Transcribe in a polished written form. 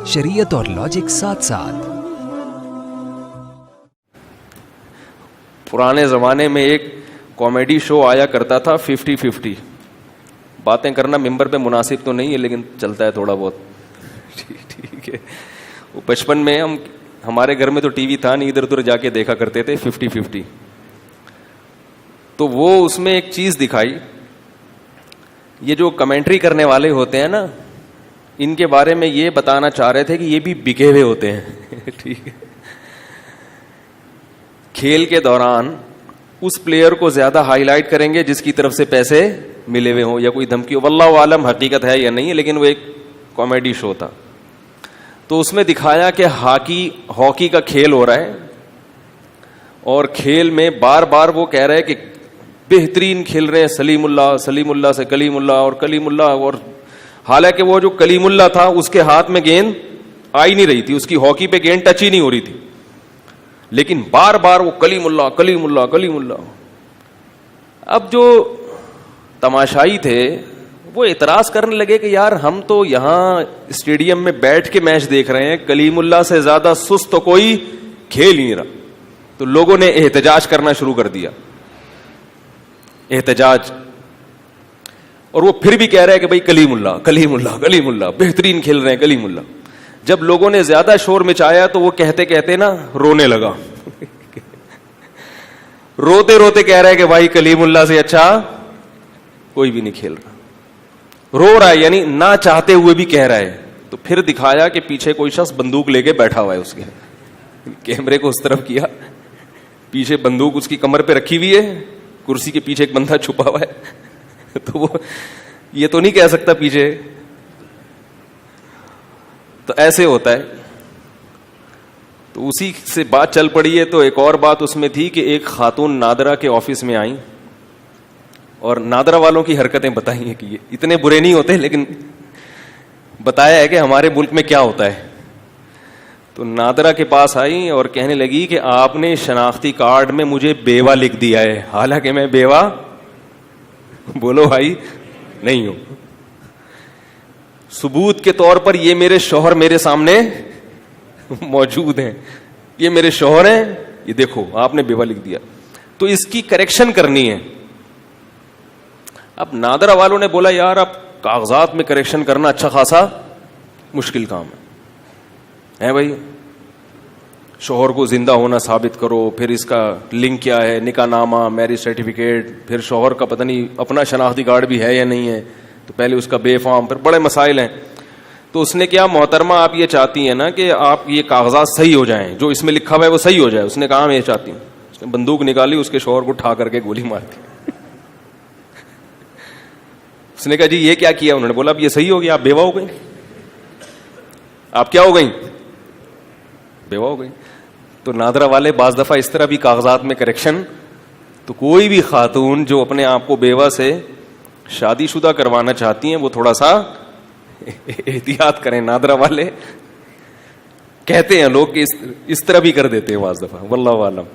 शरीयत और लॉजिक साथ साथ। पुराने ज़माने में एक कॉमेडी शो आया करता था 50-50। बातें करना मिंबर पे मुनासिब तो नहीं है लेकिन चलता है थोड़ा बहुत। ठीक है। वो बचपन में हमारे घर में तो टीवी था नहीं, इधर उधर जाके देखा करते थे 50-50। तो वो उसमें एक चीज़ दिखाई, ये जो कमेंट्री करने वाले होते हैं ना, इनके बारे में ये बताना चाह रहे थे कि ये भी बिके हुए होते हैं। ठीक है। खेल के दौरान उस प्लेयर को ज्यादा हाईलाइट करेंगे जिसकी तरफ से पैसे मिले हुए हों या कोई धमकी हो। वल्लाहु आलम हकीकत है या नहीं है, लेकिन वो एक कॉमेडी शो था। तो उसमें दिखाया कि हॉकी का खेल हो रहा है और खेल में बार बार वो कह रहे हैं कि बेहतरीन खेल रहे हैं सलीमुल्लाह, सलीमुल्लाह से कलीमुल्लाह और कलीमुल्लाह, और हालांकि वो जो कलीमुल्लाह था उसके हाथ में गेंद आ ही नहीं रही थी, उसकी हॉकी पे गेंद टच ही नहीं हो रही थी, लेकिन बार बार वो कलीमुल्लाह कलीमुल्लाह कलीमुल्लाह। अब जो तमाशाई थे वो इतराज करने लगे कि यार हम तो यहां स्टेडियम में बैठ के मैच देख रहे हैं, कलीमुल्लाह से ज्यादा सुस्त तो कोई खेल ही नहीं रहा। तो लोगों ने एहतजाज करना शुरू कर दिया, एहतजाज। और वो फिर भी कह रहे हैं कि भाई कलीमुल्लाह कलीमुल्लाह कलीमुल्लाह, बेहतरीन खेल रहे हैं कलीमुल्लाह। जब लोगों ने ज्यादा शोर मचाया तो वो कहते कहते ना रोने लगा। रोते रोते कह रहा है कि भाई कलीमुल्लाह से अच्छा कोई भी नहीं खेल रहा। रो रहा है, यानी ना चाहते हुए भी कह रहा है। तो फिर दिखाया कि पीछे कोई शख्स बंदूक लेके बैठा हुआ है, उसके कैमरे को उस तरफ किया, पीछे बंदूक उसकी कमर पे रखी हुई है, कुर्सी के पीछे एक बंदा छुपा हुआ है। तो वो ये तो नहीं कह सकता पीछे। तो ऐसे होता है। तो उसी से बात चल पड़ी है। तो एक और बात उसमें थी कि एक खातून नादरा के ऑफिस में आई और नादरा वालों की हरकतें बताई हैं कि ये इतने बुरे नहीं होते, लेकिन बताया है कि हमारे मुल्क में क्या होता है। तो नादरा के पास आई और कहने लगी कि आपने शनाख्ती कार्ड में मुझे बेवा लिख दिया है, हालांकि मैं बेवा बोलो भाई नहीं हूं। सबूत के तौर पर ये मेरे शौहर मेरे सामने मौजूद हैं, ये मेरे शौहर हैं, ये देखो आपने बेवा लिख दिया। तो इसकी करेक्शन करनी है। अब नादरा वालों ने बोला यार अब कागजात में करेक्शन करना अच्छा खासा मुश्किल काम है भाई, शौहर को जिंदा होना साबित करो, फिर इसका लिंक क्या है, निकाह नामा, मैरिज सर्टिफिकेट, फिर शौहर का पता नहीं अपना शनाख्ती कार्ड भी है या नहीं है, तो पहले उसका बेफार्म, फिर बड़े मसाइल हैं। तो उसने क्या, मोहतरमा आप ये चाहती हैं ना कि आप ये कागजात सही हो जाएं, जो इसमें लिखा हुआ है वो सही हो जाए। उसने कहा मैं ये चाहती हूँ। उसने बंदूक निकाली, उसके शौहर को उठा करके गोली मार दी। उसने कहा जी ये क्या किया? उन्होंने बोला अब ये सही हो गया, आप बेवा हो गई। आप क्या हो गई? बेवा हो गई। तो नादरा वाले बाज दफा इस तरह भी कागजात में करेक्शन। तो कोई भी खातून जो अपने आप को बेवा से शादीशुदा करवाना चाहती हैं वो थोड़ा सा एहतियात करें। नादरा वाले कहते हैं लोग कि इस तरह भी कर देते हैं बाज दफा, वल्लाहु आलम।